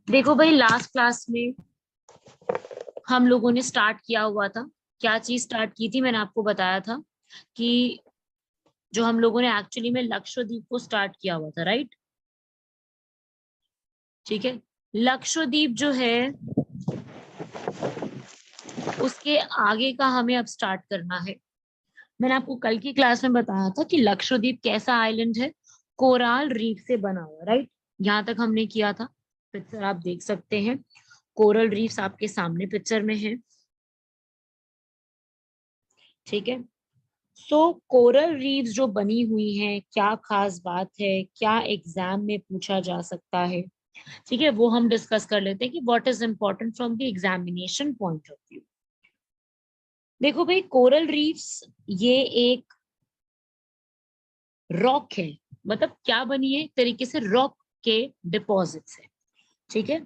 देखो भाई, last class में हम लोगों ने स्टार्ट किया हुआ था। क्या चीज स्टार्ट की थी? मैंने आपको बताया था कि जो हम लोगों ने एक्चुअली में लक्षद्वीप को स्टार्ट किया हुआ था, राइट? ठीक है। लक्षद्वीप जो है उसके आगे का हमें अब स्टार्ट करना है। मैंने आपको कल की क्लास में बताया था कि लक्षद्वीप कैसा आइलैंड है, कोराल रीफ से बना हुआ, राइट? यहाँ तक हमने किया था। पिक्चर आप देख सकते हैं, कोरल रीफ्स आपके सामने पिक्चर में है। ठीक है। सो कोरल रीफ्स जो बनी हुई हैं, क्या खास बात है, क्या एग्जाम में पूछा जा सकता है, ठीक है, वो हम डिस्कस कर लेते हैं कि what is important from the examination point of view. देखो भाई, कोरल रीफ्स ये एक रॉक है, मतलब क्या बनी है, एक तरीके से रॉक के डिपॉजिट्स है। ठीक है।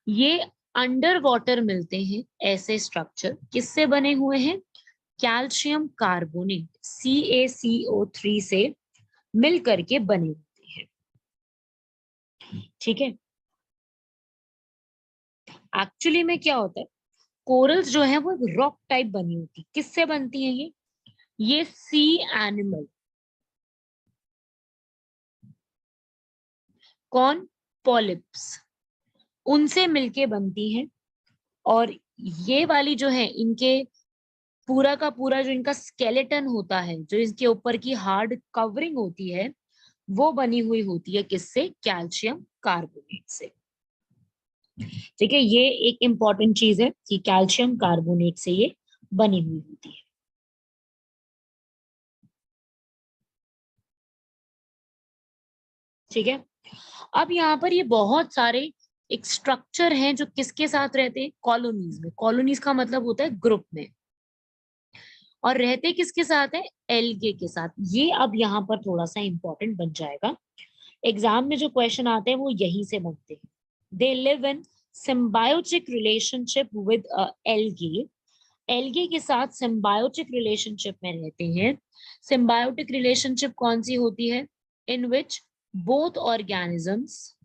ये अंडर वाटर मिलते हैं ऐसे स्ट्रक्चर, किससे बने हुए हैं? कैल्शियम कार्बोनेट CaCO3 से मिल करके बने होते हैं। ठीक है। एक्चुअली में क्या होता है, कोरल्स जो है वो रॉक टाइप बनी होती है। किससे बनती है ये सी एनिमल, कौन? पॉलिप्स, उनसे मिलके बनती है। और ये वाली जो है, इनके पूरा का पूरा जो इनका स्केलेटन होता है, जो इसके ऊपर की हार्ड कवरिंग होती है, वो बनी हुई होती है किससे? कैल्शियम कार्बोनेट से। ठीक है। ये एक इंपॉर्टेंट चीज है कि कैल्शियम कार्बोनेट से ये बनी हुई होती है। ठीक है। अब यहाँ पर ये बहुत सारे एक स्ट्रक्चर हैं जो किसके साथ रहते हैं? कॉलोनीज में। कॉलोनीज का मतलब होता है ग्रुप में। और रहते किसके साथ है? एल्गे के साथ। ये अब यहाँ पर थोड़ा सा इंपॉर्टेंट बन जाएगा। एग्जाम में जो क्वेश्चन आते हैं वो यहीं से बनते हैं। They live in symbiotic relationship with algae. Algae के साथ सिम्बायोटिक रिलेशनशिप में रहते हैं। सिम्बायोटिक रिलेशनशिप कौन सी होती है? In which both organisms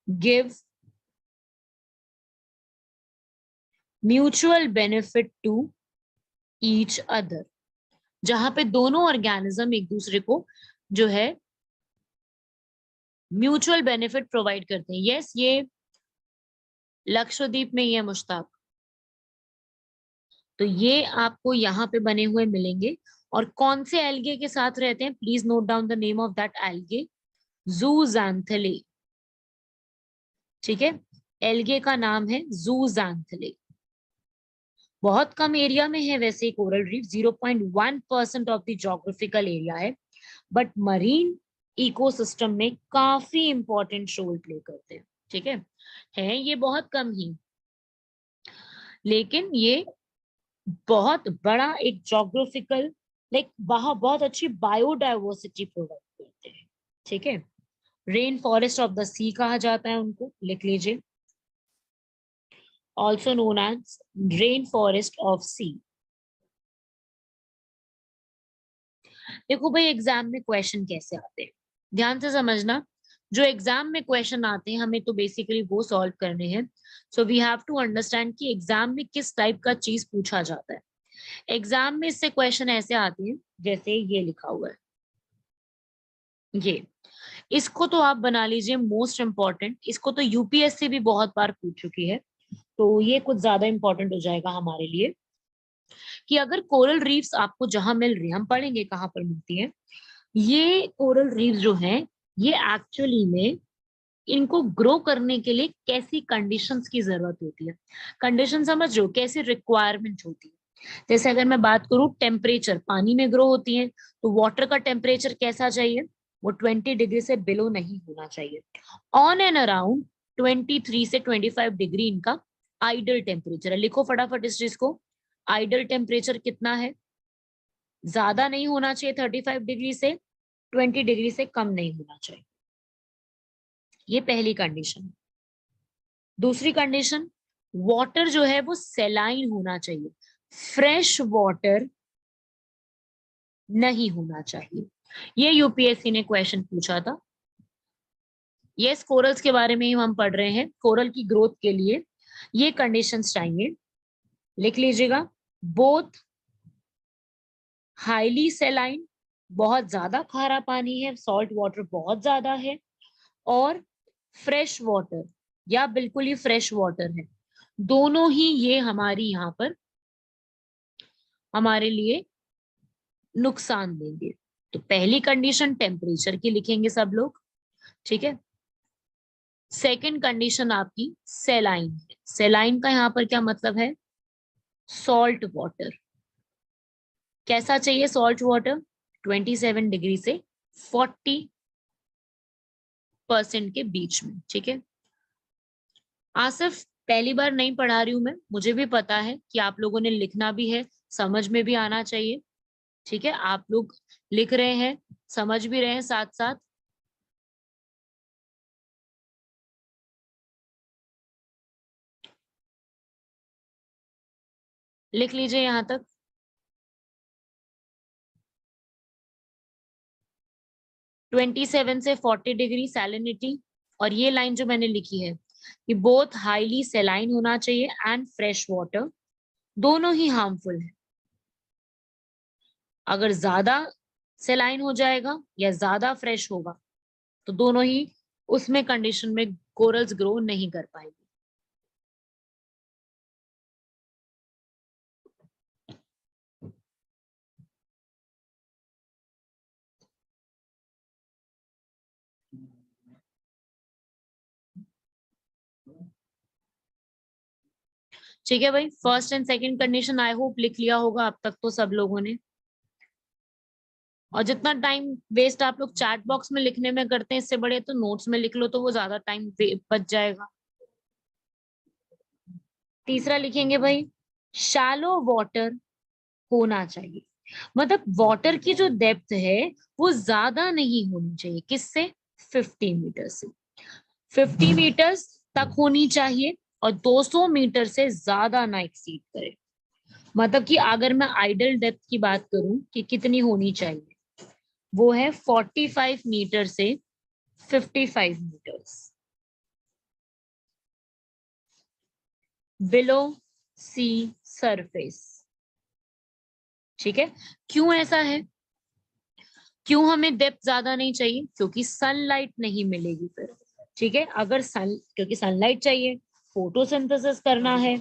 give mutual benefit to each other. जहां पे दोनों ऑर्गेनिज्म एक दूसरे को जो है म्यूचुअल बेनिफिट प्रोवाइड करते हैं। यस, ये लक्षद्वीप में ही है मुश्ताक। तो ये आपको यहाँ पे बने हुए मिलेंगे। और कौन से एल्गे के साथ रहते हैं? Please note down the name of that algae, zooxanthellae. ठीक है। एल्गे का नाम है जूजैंथले। बहुत कम एरिया में है वैसे coral reef, 0.1% of the geographical area है, बट मरीन इकोसिस्टम में काफी इंपॉर्टेंट रोल प्ले करते हैं। ठीक है ये बहुत कम ही, लेकिन ये बहुत बड़ा एक जोग्राफिकल, लाइक वहां बहुत अच्छी बायोडाइवर्सिटी प्रोवाइड करते हैं। ठीक है। Rain forest of the sea कहा जाता है उनको, लिख लीजिए। Also known as rain forest of sea. देखो भाई, एग्जाम में क्वेश्चन कैसे आते हैं, ध्यान से समझना। जो एग्जाम में क्वेश्चन आते हैं हमें तो बेसिकली वो सॉल्व करने हैं। So we have to understand कि एग्जाम में किस टाइप का चीज पूछा जाता है। एग्जाम में इससे क्वेश्चन ऐसे आते हैं, जैसे ये लिखा हुआ है, ये इसको तो आप बना लीजिए मोस्ट इंपॉर्टेंट। इसको तो यूपीएससी भी बहुत बार पूछ चुकी है, तो ये कुछ ज्यादा इंपॉर्टेंट हो जाएगा हमारे लिए कि अगर कोरल रीफ्स आपको जहां मिल रही है, हम पढ़ेंगे कहाँ पर मिलती है। ये कोरल रीफ जो हैं, ये एक्चुअली में इनको ग्रो करने के लिए कैसी कंडीशंस की जरूरत होती है? कंडीशन समझ रहे हो, कैसी रिक्वायरमेंट होती है? जैसे अगर मैं बात करूं टेम्परेचर, पानी में ग्रो होती है तो वाटर का टेम्परेचर कैसा चाहिए? वो 20 डिग्री से बिलो नहीं होना चाहिए। ऑन एंड अराउंड 23 से 25 डिग्री इनका आइडल टेम्परेचर है। लिखो फटाफट इस चीज को। आइडल टेम्परेचर कितना है? ज्यादा नहीं होना चाहिए 35 डिग्री से, 20 डिग्री से कम नहीं होना चाहिए। ये पहली कंडीशन। दूसरी कंडीशन, वाटर जो है वो सेलाइन होना चाहिए, फ्रेश वाटर नहीं होना चाहिए। ये यूपीएससी ने क्वेश्चन पूछा था। यस, कोरल्स के बारे में ही हम पढ़ रहे हैं। कोरल की ग्रोथ के लिए ये कंडीशंस चाहिए, लिख लीजिएगा। बोथ हाईली सेलाइन, बहुत ज्यादा खारा पानी है, सॉल्ट वाटर बहुत ज्यादा है, और फ्रेश वाटर या बिल्कुल ही फ्रेश वाटर है। दोनों ही ये हमारी यहाँ पर हमारे लिए नुकसान देंगे। तो पहली कंडीशन टेम्परेचर की लिखेंगे सब लोग, ठीक है। सेकंड कंडीशन आपकी सेलाइन है। सेलाइन का यहाँ पर क्या मतलब है? Salt water. कैसा चाहिए सॉल्ट वाटर? 27 डिग्री से 40% के बीच में, ठीक है। आसिफ, पहली बार नहीं पढ़ा रही हूं मैं, मुझे भी पता है कि आप लोगों ने लिखना भी है, समझ में भी आना चाहिए, ठीक है। आप लोग लिख रहे हैं, समझ भी रहे हैं साथ साथ। लिख लीजिए यहां तक। 27 से 40 डिग्री सैलिनिटी, और ये लाइन जो मैंने लिखी है कि बोथ हाईली सेलाइन होना चाहिए एंड फ्रेश वाटर, दोनों ही हार्मफुल है। अगर ज्यादा सेलाइन हो जाएगा या ज्यादा फ्रेश होगा तो दोनों ही उसमें कंडीशन में कोरल्स ग्रो नहीं कर पाएंगे। ठीक है भाई, first and second condition I hope लिख लिया होगा अब तक तो सब लोगों ने। और जितना टाइम वेस्ट आप लोग चैट बॉक्स में लिखने में करते हैं, इससे बड़े तो नोट्स में लिख लो, तो वो ज्यादा टाइम बच जाएगा। तीसरा लिखेंगे भाई, शैलो वाटर होना चाहिए। मतलब वाटर की जो डेप्थ है वो ज्यादा नहीं होनी चाहिए। किससे? 50 मीटर से। 50 मीटर्स तक होनी चाहिए, और 200 मीटर से ज्यादा ना एक्सीड करे। मतलब कि अगर मैं आइडल डेप्थ की बात करूं कि कितनी होनी चाहिए, वो है 45 मीटर से 55 मीटर्स बिलो सी सरफेस, ठीक है। क्यों ऐसा है? क्यों हमें डेप्थ ज्यादा नहीं चाहिए? क्योंकि सनलाइट नहीं मिलेगी फिर, ठीक है। अगर क्योंकि सनलाइट चाहिए, फोटोसिंथेसिस करना है,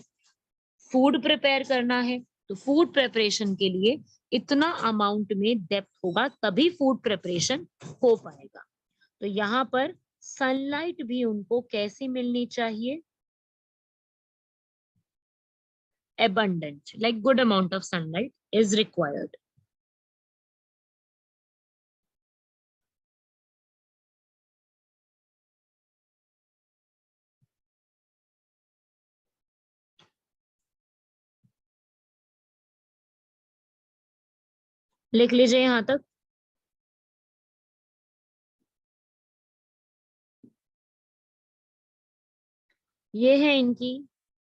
फूड प्रिपेयर करना है, तो फूड प्रिपरेशन के लिए इतना अमाउंट में डेप्थ होगा तभी फूड प्रिपरेशन हो पाएगा। तो यहाँ पर सनलाइट भी उनको कैसी मिलनी चाहिए? abundant, like good amount of sunlight is required. लिख लीजिए यहां तक। ये है इनकी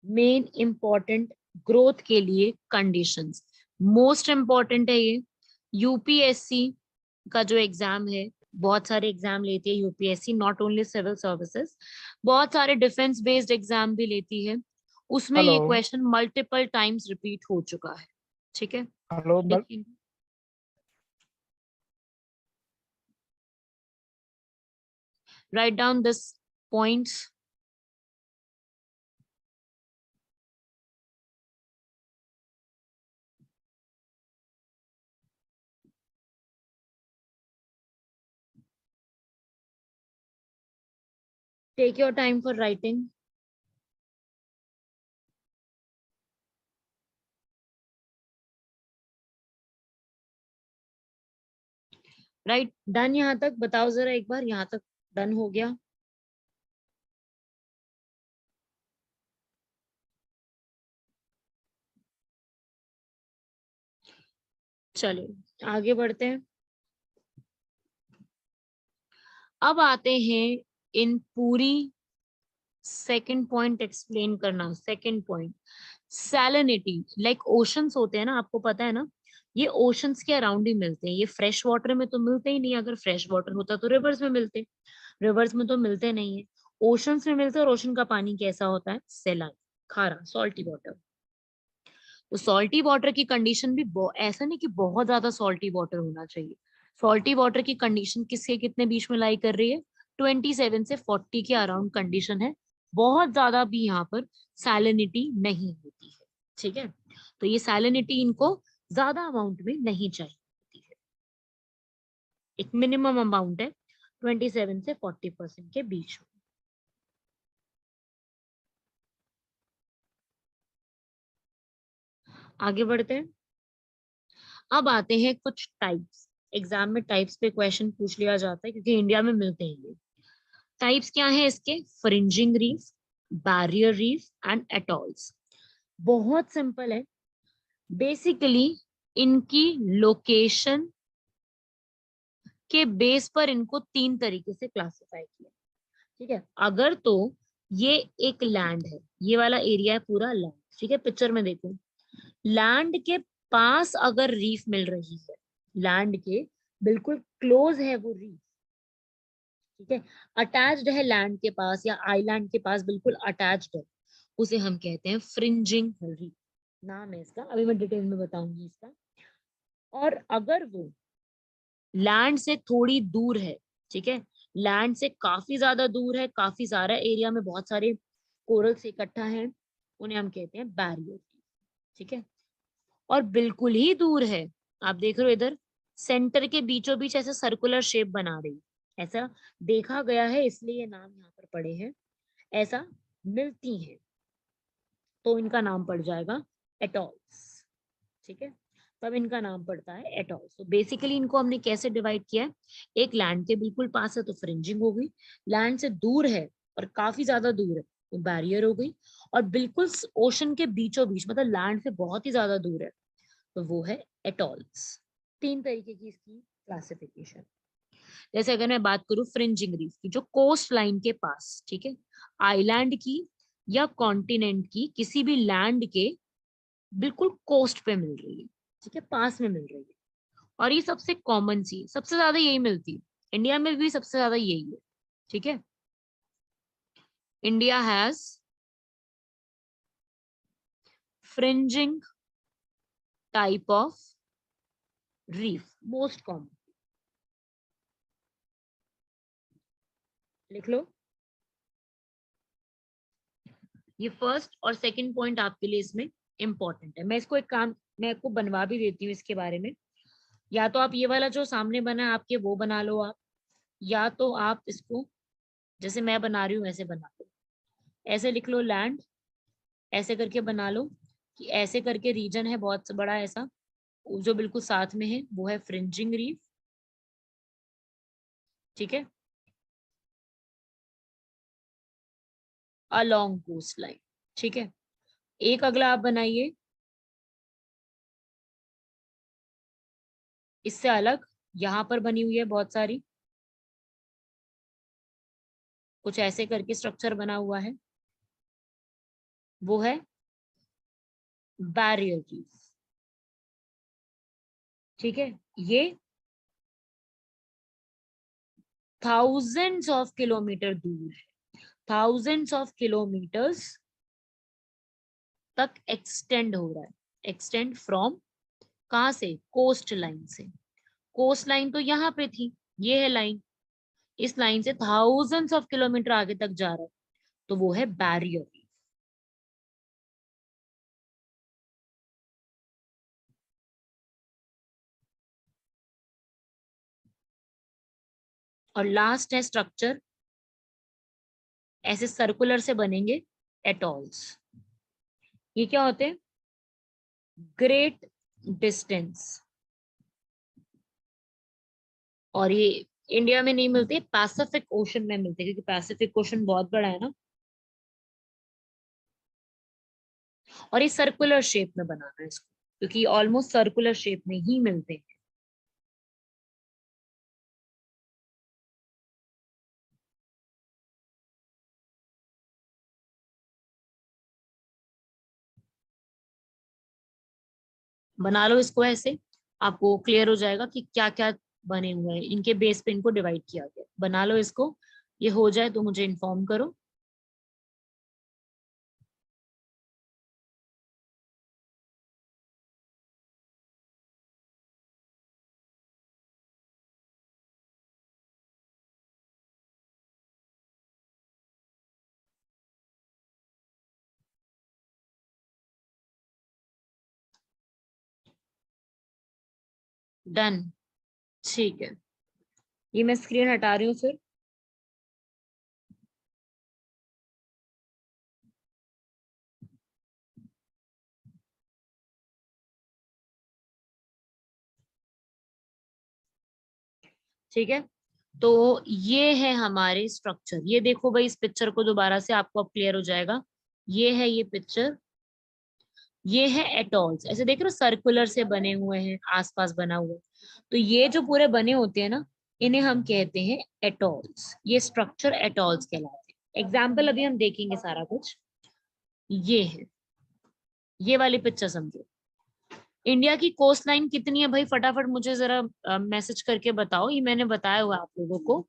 मेन इंपॉर्टेंट ग्रोथ के लिए कंडीशंस। मोस्ट इंपॉर्टेंट है ये। यूपीएससी का जो एग्जाम है, बहुत सारे एग्जाम लेती है UPSC, not only civil services, बहुत सारे डिफेंस बेस्ड एग्जाम भी लेती है। उसमें हेलो। ये क्वेश्चन मल्टीपल टाइम्स रिपीट हो चुका है, ठीक है। हेलो लेकिन write down this points. Take your time for writing. Right, done. यहाँ तक बताओ जरा एक बार, यहाँ तक डन हो गया? चलिए आगे बढ़ते हैं। अब आते हैं इन पूरी सेकंड पॉइंट एक्सप्लेन करना। Second point, salinity. Like oceans होते हैं ना, आपको पता है ना ये ओशंस के अराउंड ही मिलते हैं, ये फ्रेश वाटर में तो मिलते ही नहीं, अगर फ्रेश वाटर होता तो रिवर्स में मिलते, रिवर्स में तो मिलते नहीं है, ओशंस में मिलते हैं। और ओशन का पानी कैसा होता है? सेलाइन, खारा, सॉल्टी वाटर। तो सॉल्टी वाटर की कंडीशन भी ऐसा नहीं कि बहुत ज्यादा सॉल्टी वाटर होना चाहिए, सॉल्टी वाटर की कंडीशन किसके कितने बीच में लाई कर रही है? 27 से 40 के अराउंड कंडीशन है, बहुत ज्यादा भी यहाँ पर सैलिनिटी नहीं होती है, ठीक है। तो ये सैलिनिटी इनको ज्यादा अमाउंट में नहीं चाहिए होती है, एक मिनिमम अमाउंट है 27 से 40% के बीच में। आगे बढ़ते हैं। अब आते हैं कुछ टाइप्स, एग्जाम में टाइप्स पे क्वेश्चन पूछ लिया जाता है क्योंकि इंडिया में मिलते हैं ये। टाइप्स क्या है इसके? Fringing reef, barrier reef and atolls. बहुत सिंपल है, बेसिकली इनकी लोकेशन के बेस पर इनको तीन तरीके से क्लासिफाई किया, ठीक है। अगर तो ये एक लैंड है, ये वाला एरिया है पूरा लैंड, ठीक है, पिक्चर में देखो, लैंड के पास अगर रीफ मिल रही है, लैंड के बिल्कुल क्लोज है वो रीफ, ठीक है, अटैच्ड है लैंड के पास या आइलैंड के पास बिल्कुल अटैच्ड है, उसे हम कहते हैं फ्रिंजिंग रीफ, नाम है इसका, अभी मैं डिटेल में बताऊंगी इसका। और अगर वो लैंड से थोड़ी दूर है, ठीक है, लैंड से काफी ज्यादा दूर है, काफी सारा एरिया में बहुत सारे कोरल से इकट्ठा है, उन्हें हम कहते हैं बैरियर, ठीक है। और बिल्कुल ही दूर है, आप देख रहे हो इधर सेंटर के बीचों बीच ऐसा सर्कुलर शेप बना रही, ऐसा देखा गया है इसलिए ये नाम यहाँ पर पड़े हैं, ऐसा मिलती है, तो इनका नाम पड़ जाएगा एटॉल्स, ठीक है। तब इनका नाम पड़ता है एटॉल्स। तो बेसिकली इनको हमने कैसे डिवाइड किया है? एक लैंड के बिल्कुल पास है तो फ्रिंजिंग हो गई, लैंड से दूर है और काफी ज्यादा दूर है तो बैरियर हो गई, और बिल्कुल ओशन के बीचों बीच मतलब लैंड से बहुत ही ज्यादा दूर है तो वो है एटॉल्स। तीन तरीके की इसकी क्लासिफिकेशन। जैसे अगर मैं बात करूं फ्रिंजिंग रीफ की, जो कोस्ट लाइन के पास, ठीक है, आइलैंड की या कॉन्टिनेंट की किसी भी लैंड के बिल्कुल कोस्ट पे मिल रही है, ठीक है, पास में मिल रही है। और ये सबसे कॉमन सी, सबसे ज्यादा यही मिलती है, इंडिया में भी सबसे ज्यादा यही है, ठीक है। India has fringing type of reef, most common, लिख लो। ये फर्स्ट और सेकंड पॉइंट आपके लिए इसमें इंपॉर्टेंट है। मैं इसको एक काम, मैं आपको बनवा भी देती हूँ इसके बारे में, या तो आप ये वाला जो सामने बना है आपके वो बना लो आप, या तो आप इसको जैसे मैं बना रही हूँ ऐसे बना लो, ऐसे लिख लो लैंड, ऐसे करके बना लो कि ऐसे करके रीजन है बहुत बड़ा ऐसा, जो बिल्कुल साथ में है वो है फ्रिंजिंग रीफ, ठीक है, अलोंग कोस्ट लाइन, ठीक है। एक अगला आप बनाइए इससे अलग, यहाँ पर बनी हुई है बहुत सारी, कुछ ऐसे करके स्ट्रक्चर बना हुआ है, वो है बैरियर रीफ, ठीक है। ये थाउजेंड्स ऑफ किलोमीटर दूर है, थाउजेंड्स ऑफ किलोमीटर्स तक एक्सटेंड हो रहा है, एक्सटेंड फ्रॉम कहाँ से? कोस्ट लाइन से। कोस्ट लाइन तो यहाँ पे थी, ये है लाइन, इस लाइन से थाउजेंड्स ऑफ किलोमीटर आगे तक जा रहा है तो वो है बैरियर। और लास्ट है स्ट्रक्चर, ऐसे सर्कुलर से बनेंगे एटॉल्स। ये क्या होते हैं? Great distance. और ये इंडिया में नहीं मिलते, पैसिफिक ओशन में मिलते क्योंकि पैसिफिक ओशन बहुत बड़ा है ना, और ये सर्कुलर शेप में बनाना है इसको क्योंकि ऑलमोस्ट सर्कुलर शेप में ही मिलते हैं। बना लो इसको ऐसे, आपको क्लियर हो जाएगा कि क्या क्या बने हुए हैं, इनके बेस पे इनको डिवाइड किया गया। बना लो इसको, ये हो जाए तो मुझे इन्फॉर्म करो। डन, ठीक है। ये मैं स्क्रीन हटा रही हूँ फिर। ठीक है, तो ये है हमारे स्ट्रक्चर। ये देखो भाई, इस पिक्चर को दोबारा से, आपको अब क्लियर हो जाएगा। ये है ये पिक्चर, ये है एटॉल्स। ऐसे देख रहे हो, सर्कुलर से बने हुए हैं, आसपास बना हुआ है। तो ये जो पूरे बने होते हैं ना, इन्हें हम कहते हैं एटॉल्स। ये स्ट्रक्चर एटॉल्स कहलाते हैं। एग्जाम्पल अभी हम देखेंगे सारा कुछ। ये है, ये वाली पिक्चर समझो। इंडिया की कोस्ट लाइन कितनी है भाई, फटाफट मुझे जरा मैसेज करके बताओ। ये मैंने बताया हुआ आप लोगों को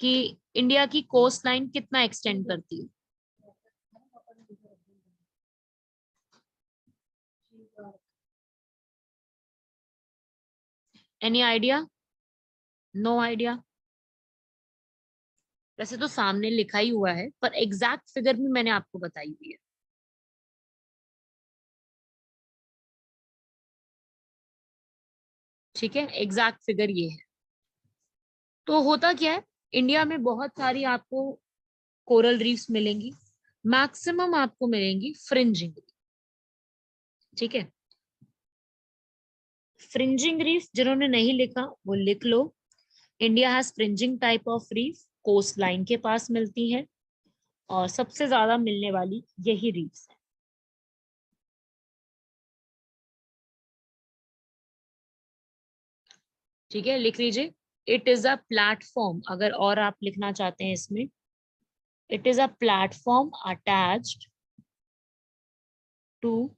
कि इंडिया की कोस्ट लाइन कितना एक्सटेंड करती है। Any idea? No idea? वैसे तो सामने लिखा ही हुआ है, पर एग्जैक्ट फिगर भी मैंने आपको बताई हुई है। ठीक है, एग्जैक्ट फिगर ये है। तो होता क्या है, इंडिया में बहुत सारी आपको कोरल रीफ्स मिलेंगी। मैक्सिमम आपको मिलेंगी फ्रिंजिंग। ठीक है, फ्रिंजिंग रीफ, जिन्होंने नहीं लिखा वो लिख लो। India has fringing type of reef, coast line के पास मिलती है, और सबसे ज्यादा मिलने वाली यही रीफ्स है। ठीक है, लिख लीजिए। इट इज अ प्लेटफॉर्म, अगर और आप लिखना चाहते हैं इसमें, it is a platform attached to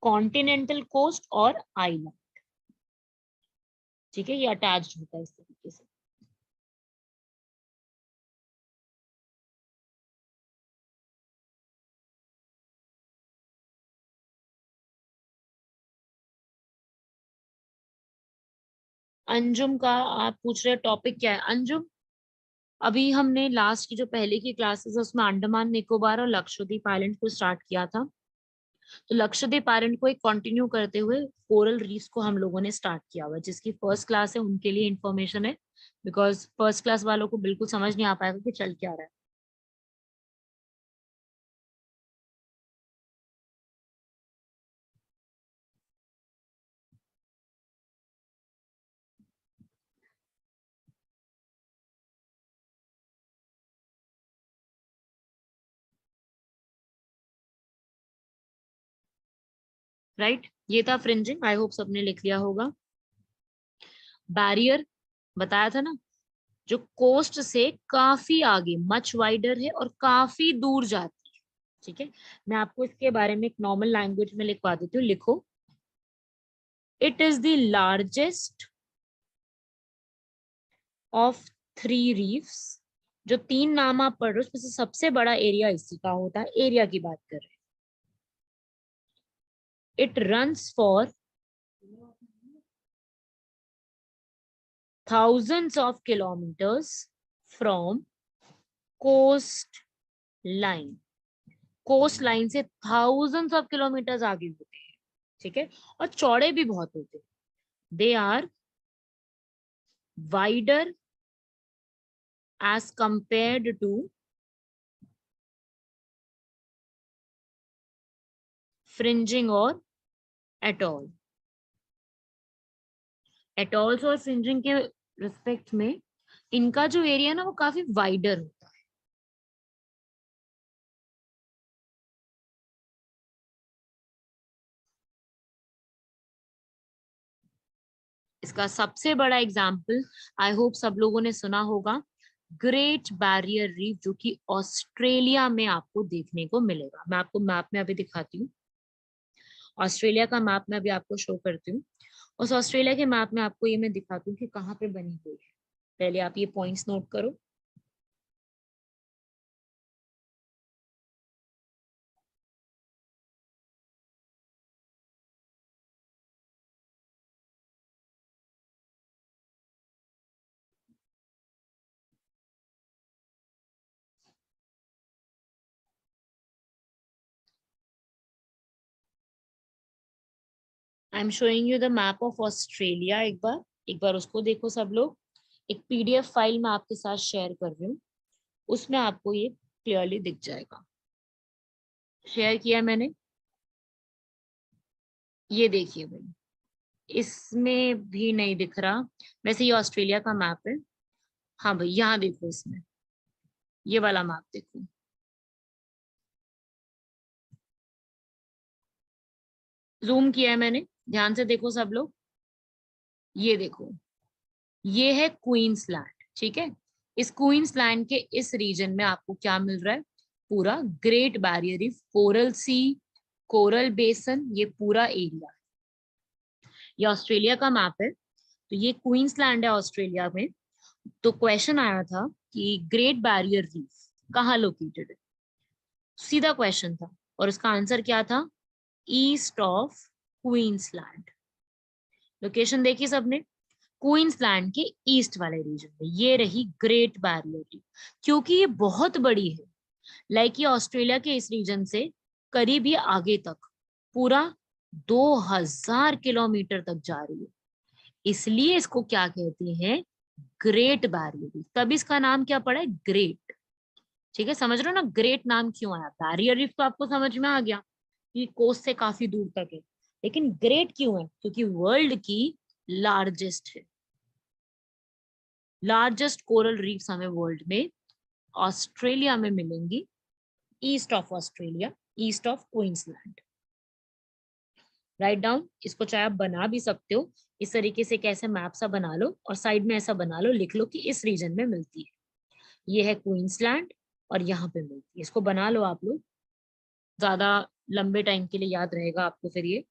continental coast और आइलैंड। ठीक है, ये अटैच्ड होता है इस तरीके से। अंजुम का आप पूछ रहे टॉपिक क्या है अंजुम? अभी हमने लास्ट की जो पहले की क्लासेस है उसमें अंडमान निकोबार और लक्षद्वीप आइलैंड को स्टार्ट किया था। तो लक्षद्वीप आइलैंड को एक कंटिन्यू करते हुए कोरल रीफ्स को हम लोगों ने स्टार्ट किया हुआ है। जिसकी फर्स्ट क्लास है उनके लिए इंफॉर्मेशन है, बिकॉज फर्स्ट क्लास वालों को बिल्कुल समझ नहीं आ पाएगा कि चल क्या रहा है। राइट, ये था फ्रिंजिंग, आई होप सबने लिख लिया होगा। बैरियर बताया था ना, जो कोस्ट से काफी आगे, मच वाइडर है और काफी दूर जाती है। ठीक है, मैं आपको इसके बारे में एक नॉर्मल लैंग्वेज में लिखवा देती हूँ, लिखो। It is the largest of three reefs. जो तीन नाम आप पढ़ रहे हो उसमें से सबसे बड़ा एरिया इसी का होता है, एरिया की बात कर रहे हैं। It runs for thousands of kilometers from coast line. Coast line से थाउजेंड्स ऑफ किलोमीटर्स आगे होते हैं। ठीक है, और चौड़े भी बहुत होते हैं। They are wider as compared to fringing और एटॉल। एटॉल्स और फ्रिंजिंग के रिस्पेक्ट में इनका जो एरिया ना वो काफी वाइडर होता है। इसका सबसे बड़ा एग्जाम्पल आई होप सब लोगों ने सुना होगा, ग्रेट बैरियर रीफ जो कि ऑस्ट्रेलिया में आपको देखने को मिलेगा। मैं आपको मैप में अभी दिखाती हूँ, ऑस्ट्रेलिया का मैप में अभी आपको शो करती हूँ। उस ऑस्ट्रेलिया के मैप में आपको ये मैं दिखाती हूँ कि कहाँ पे बनी हुई है। पहले आप ये पॉइंट्स नोट करो। I am showing you the map of Australia. एक बार उसको देखो सब लोग। एक पीडीएफ फाइल मैं आपके साथ शेयर कर रही हूँ, उसमें आपको ये क्लियरली दिख जाएगा। शेयर किया मैंने, ये देखिए भाई, इसमें भी नहीं दिख रहा। वैसे ये ऑस्ट्रेलिया का मैप है। हाँ भाई, यहाँ देखो, इसमें ये वाला मैप देखो। जूम किया है मैंने, ध्यान से देखो सब लोग। ये देखो, ये है क्वींसलैंड, ठीक है। इस क्वींसलैंड के इस रीजन में आपको क्या मिल रहा है? पूरा ग्रेट बैरियर रीफ, कोरल सी, कोरल बेसन, ये पूरा एरिया। ये ऑस्ट्रेलिया का मैप है, तो ये क्वींसलैंड है ऑस्ट्रेलिया में। तो क्वेश्चन आया था कि ग्रेट बैरियर रीफ कहाँ लोकेटेड है, सीधा क्वेश्चन था। और उसका आंसर क्या था? East of Queensland. लोकेशन देखी सबने? क्वींसलैंड के ईस्ट वाले रीजन में ये रही ग्रेट बैरियर रीफ। क्योंकि ये बहुत बड़ी है, लाइक ये ऑस्ट्रेलिया के इस रीजन से करीब ये आगे तक पूरा 2000 किलोमीटर तक जा रही है। इसलिए इसको क्या कहते हैं? Great barrier reef. तब इसका नाम क्या पड़ा है? ग्रेट। ठीक है, समझ रहे हो ना ग्रेट नाम क्यों आया? बैरियर रीफ तो आपको समझ में आ गया कि कोस्ट से काफी दूर तक है, लेकिन ग्रेट क्यों है? क्योंकि वर्ल्ड की लार्जेस्ट है। लार्जेस्ट कोरल रीफ्स हमें वर्ल्ड में ऑस्ट्रेलिया में मिलेंगी, east of Australia, east of Queensland. Write down इसको, चाहे आप बना भी सकते हो इस तरीके से, कैसे मैप सा बना लो और साइड में ऐसा बना लो, लिख लो कि इस रीजन में मिलती है, ये है क्वींसलैंड और यहाँ पे मिलती है। इसको बना लो आप लोग, ज्यादा लंबे टाइम के लिए याद रहेगा आपको फिर ये।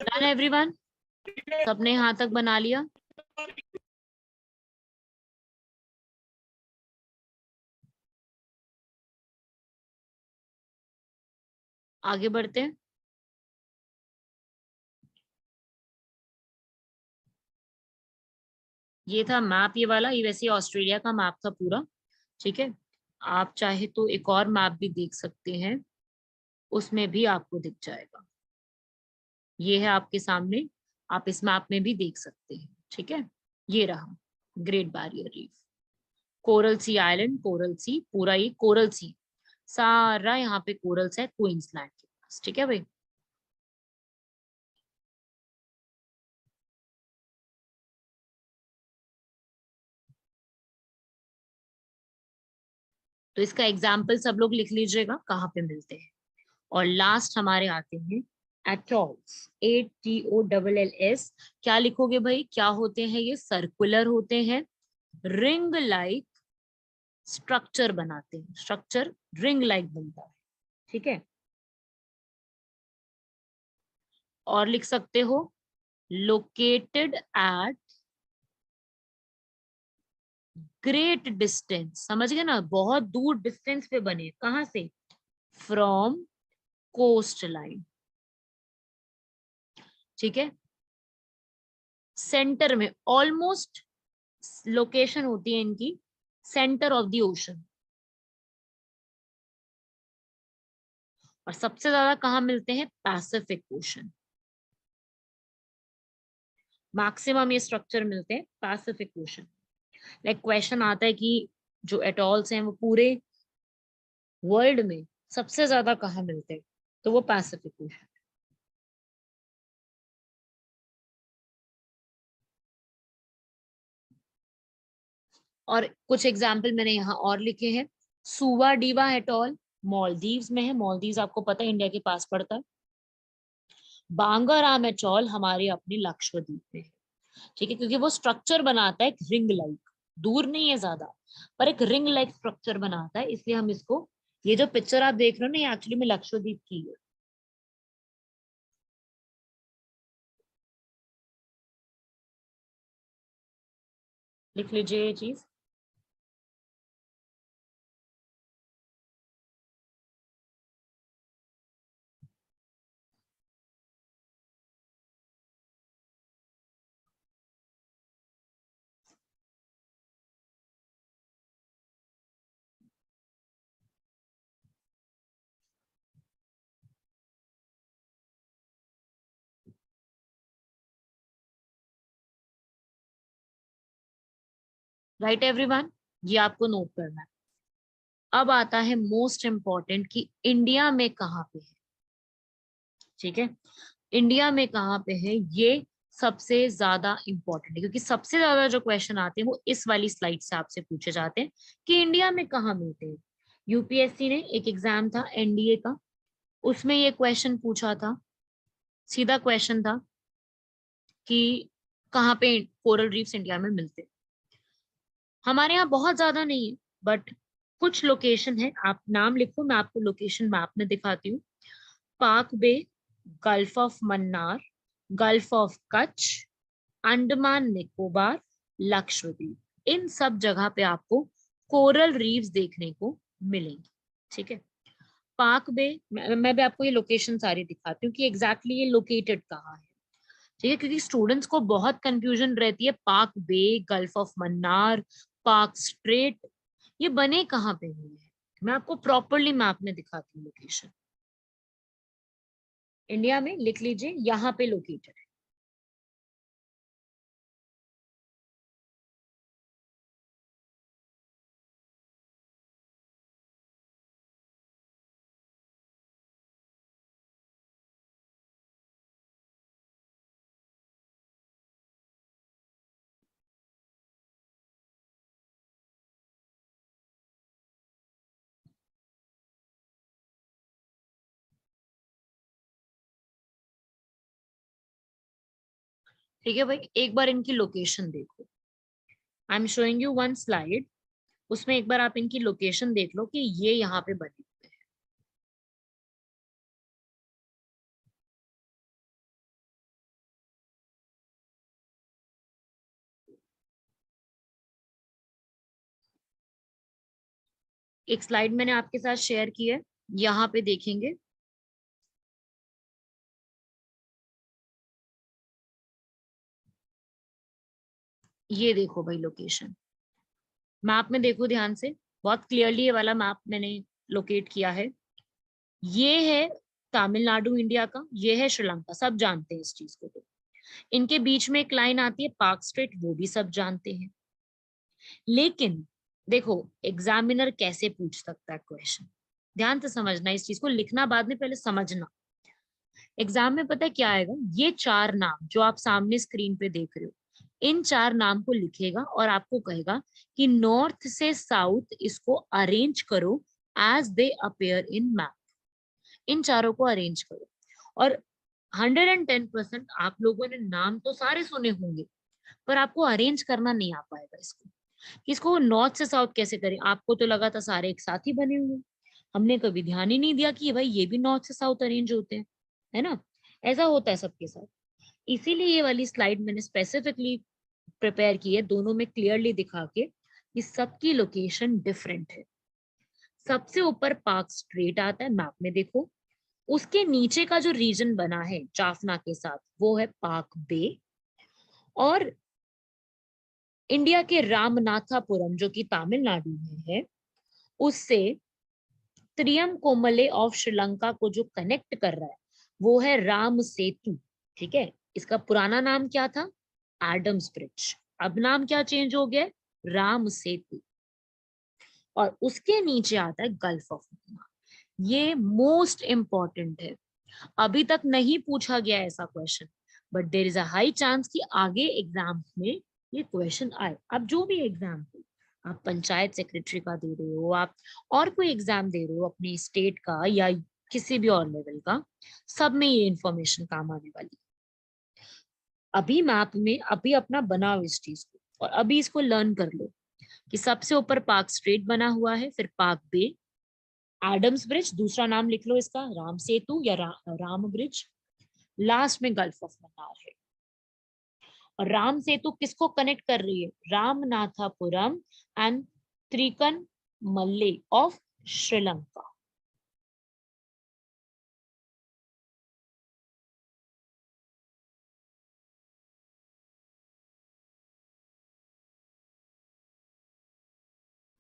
डन एवरीवन, सबने यहाँ तक बना लिया? आगे बढ़ते हैं। ये था मैप, ये वाला, ये वैसे ऑस्ट्रेलिया का मैप था पूरा, ठीक है। आप चाहे तो एक और मैप भी देख सकते हैं, उसमें भी आपको दिख जाएगा। ये है आपके सामने, आप इस मैप में भी देख सकते हैं, ठीक है। ये रहा ग्रेट बैरियर रीफ, कोरल सी आइलैंड, कोरल सी, पूरा ये कोरल सी, सारा यहाँ पे कोरल्स है क्वींसलैंड के पास, ठीक है भाई। तो इसका एग्जाम्पल सब लोग लिख लीजिएगा कहाँ पे मिलते हैं। और लास्ट हमारे आते हैं एटॉल्स, ATOLLS। क्या लिखोगे भाई? क्या होते हैं ये? सर्कुलर होते हैं, रिंग लाइक स्ट्रक्चर बनाते हैं, स्ट्रक्चर रिंग लाइक बनता है, ठीक है। और लिख सकते हो लोकेटेड एट ग्रेट डिस्टेंस, समझ गए ना? बहुत दूर डिस्टेंस पे बने, कहां से? फ्रॉम कोस्ट लाइन, ठीक है। सेंटर में, ऑलमोस्ट लोकेशन होती है इनकी सेंटर ऑफ द ओशन। और सबसे ज्यादा कहाँ मिलते हैं? Pacific ocean. मैक्सिमम ये स्ट्रक्चर मिलते हैं पैसिफिक ओशन। लाइक क्वेश्चन आता है कि जो एटॉल्स हैं वो पूरे वर्ल्ड में सबसे ज्यादा कहाँ मिलते हैं, तो वो पैसिफिक ओशन। और कुछ एग्जाम्पल मैंने यहाँ और लिखे हैं। सुवा डीवा एटॉल मालदीव्स में है, मालदीव्स आपको पता है इंडिया के पास पड़ता है। बांगाराम एटॉल हमारे अपने लक्षद्वीप में है, ठीक है, क्योंकि वो स्ट्रक्चर बनाता है एक रिंग लाइक, दूर नहीं है ज्यादा, पर एक रिंग लाइक स्ट्रक्चर बनाता है, इसलिए हम इसको, ये जो पिक्चर आप देख रहे हो ना, ये एक्चुअली में लक्षद्वीप की है। लिख लीजिए ये चीज। राइट एवरीवन, ये आपको नोट करना है। अब आता है मोस्ट इंपॉर्टेंट कि इंडिया में कहाँ पे है, ठीक है, इंडिया में कहाँ पे है, ये सबसे ज्यादा इंपॉर्टेंट है, क्योंकि सबसे ज्यादा जो क्वेश्चन आते हैं वो इस वाली स्लाइड से आपसे पूछे जाते हैं कि इंडिया में कहाँ मिलते हैं। यूपीएससी ने एक एग्जाम था एनडीए का, उसमें ये क्वेश्चन पूछा था, सीधा क्वेश्चन था कि कहाँ पे कोरल रीफ्स इंडिया में मिलते हैं। हमारे यहाँ बहुत ज्यादा नहीं है, बट कुछ लोकेशन है, आप नाम लिखो, मैं आपको लोकेशन मैप में दिखाती हूँ। Palk Bay, Gulf of Mannar, Gulf of Kutch, Andaman Nicobar, Lakshadweep, इन सब जगह पे आपको कोरल रीफ्स देखने को मिलेंगे, ठीक है। पाक बे, मैं भी आपको ये लोकेशन सारी दिखाती हूँ कि एग्जैक्टली ये लोकेटेड कहाँ है, ठीक है, क्योंकि स्टूडेंट्स को बहुत कंफ्यूजन रहती है, पाक बे, गल्फ ऑफ मन्नार, पाक स्ट्रेट, ये बने कहाँ पे हुए हैं। मैं आपको प्रॉपरली मैप में दिखाती हूँ लोकेशन। इंडिया में लिख लीजिए, यहाँ पे लोकेटेड है। ठीक है भाई, एक बार इनकी लोकेशन देखो। I am showing you one slide, उसमें एक बार आप इनकी लोकेशन देख लो कि ये यहाँ पे बने हुए हैं। एक स्लाइड मैंने आपके साथ शेयर की है, यहाँ पे देखेंगे। ये देखो भाई लोकेशन, मैप में देखो ध्यान से, बहुत क्लियरली ये वाला मैप मैंने लोकेट किया है। ये है तमिलनाडु इंडिया का, ये है श्रीलंका, सब जानते हैं इस चीज को। तो इनके बीच में एक लाइन आती है पाक स्ट्रेट, वो भी सब जानते हैं। लेकिन देखो एग्जामिनर कैसे पूछ सकता है क्वेश्चन, ध्यान से समझना इस चीज को, लिखना बाद में, पहले समझना। एग्जाम में पता है क्या आएगा, ये चार नाम जो आप सामने स्क्रीन पे देख रहे हो, इन चार नाम को लिखेगा और आपको कहेगा कि नॉर्थ से साउथ इसको अरेंज करो as they appear in map, इन चारों को अरेंज करो। और 110% आप लोगों ने नाम तो सारे सुने होंगे, पर आपको अरेंज करना नहीं आ पाएगा इसको। इसको नॉर्थ से साउथ कैसे करें, आपको तो लगा था सारे एक साथ ही बने हुए, हमने कभी ध्यान ही नहीं दिया कि भाई ये भी नॉर्थ से साउथ अरेंज होते हैं, है ना। ऐसा होता है सबके साथ, इसीलिए ये वाली स्लाइड मैंने स्पेसिफिकली प्रिपेयर की है, दोनों में क्लियरली दिखा के कि सबकी लोकेशन डिफरेंट है। सबसे ऊपर पार्क स्ट्रेट आता है, मैप में देखो, उसके नीचे का जो रीजन बना है जाफना के साथ वो है पार्क बे, और इंडिया के रामनाथापुरम जो कि तमिलनाडु में है, उससे त्रियम कोमले ऑफ श्रीलंका को जो कनेक्ट कर रहा है वो है राम सेतु, ठीक है। इसका पुराना नाम क्या था, एडम्स ब्रिज, अब नाम क्या चेंज हो गया, राम सेतु। और उसके नीचे आता है गल्फ ऑफ मन्नार। ये मोस्ट इंपॉर्टेंट है, अभी तक नहीं पूछा गया ऐसा question, but there is a high chance कि आगे एग्जाम में ये क्वेश्चन आए। अब जो भी एग्जाम हो, आप पंचायत सेक्रेटरी का दे रहे हो, आप और कोई एग्जाम दे रहे हो अपनी स्टेट का या किसी भी और लेवल का, सब में ये इंफॉर्मेशन काम आने वाली। अभी मैप में अभी अपना बनाओ इस चीज को, और अभी इसको लर्न कर लो कि सबसे ऊपर पार्क स्ट्रेट बना हुआ है, फिर पार्क बे, एडम्स ब्रिज, दूसरा नाम लिख लो इसका राम सेतु या राम ब्रिज, लास्ट में गल्फ ऑफ मन्नार है। और राम सेतु किसको कनेक्ट कर रही है, रामनाथापुरम एंड त्रिकन मल्ले ऑफ श्रीलंका।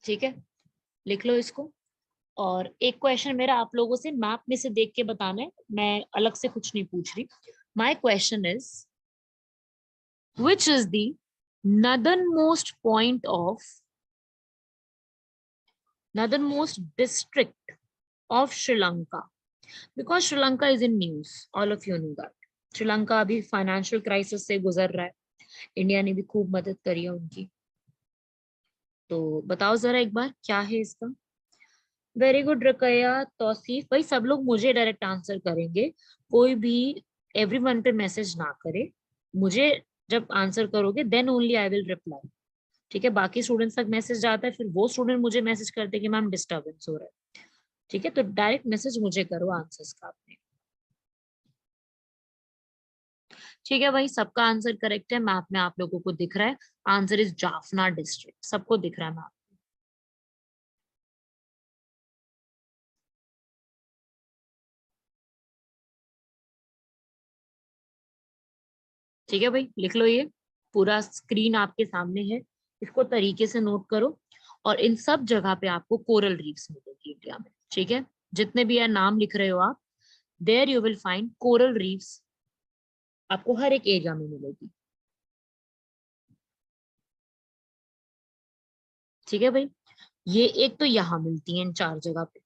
ठीक है, लिख लो इसको। और एक क्वेश्चन मेरा आप लोगों से मैप में से देख के बताना है, मैं अलग से कुछ नहीं पूछ रही। My question is, which is the northernmost point of northernmost district of Sri Lanka? Because Sri Lanka is in news, all of you know that. Sri Lanka अभी फाइनेंशियल क्राइसिस से गुजर रहा है, इंडिया ने भी खूब मदद करी है उनकी। तो बताओ जरा एक बार क्या है इसका। वेरी गुड रकैया, तौसीफ भाई, सब लोग मुझे डायरेक्ट आंसर करेंगे, कोई भी एवरीवन पे मैसेज ना करे। मुझे जब आंसर करोगे then only I will reply. ठीक है, बाकी स्टूडेंट्स तक मैसेज जाता है, फिर वो स्टूडेंट मुझे मैसेज करते हैं कि मैम डिस्टर्बेंस हो रहा है। ठीक है, तो डायरेक्ट मैसेज मुझे करो आंसर्स का आपने। ठीक है भाई, सबका आंसर करेक्ट है, मैप में आप लोगों को दिख रहा है, आंसर इज जाफना डिस्ट्रिक्ट, सबको दिख रहा है मैप। ठीक है भाई, लिख लो, ये पूरा स्क्रीन आपके सामने है, इसको तरीके से नोट करो। और इन सब जगह पे आपको कोरल रीफ्स मिलेगी इंडिया में। ठीक है, जितने भी यार नाम लिख रहे हो आप, there you will find coral reefs, आपको हर एक एरिया में मिलेगी। ठीक है भाई, ये एक तो यहाँ मिलती है इन 4 जगह पे,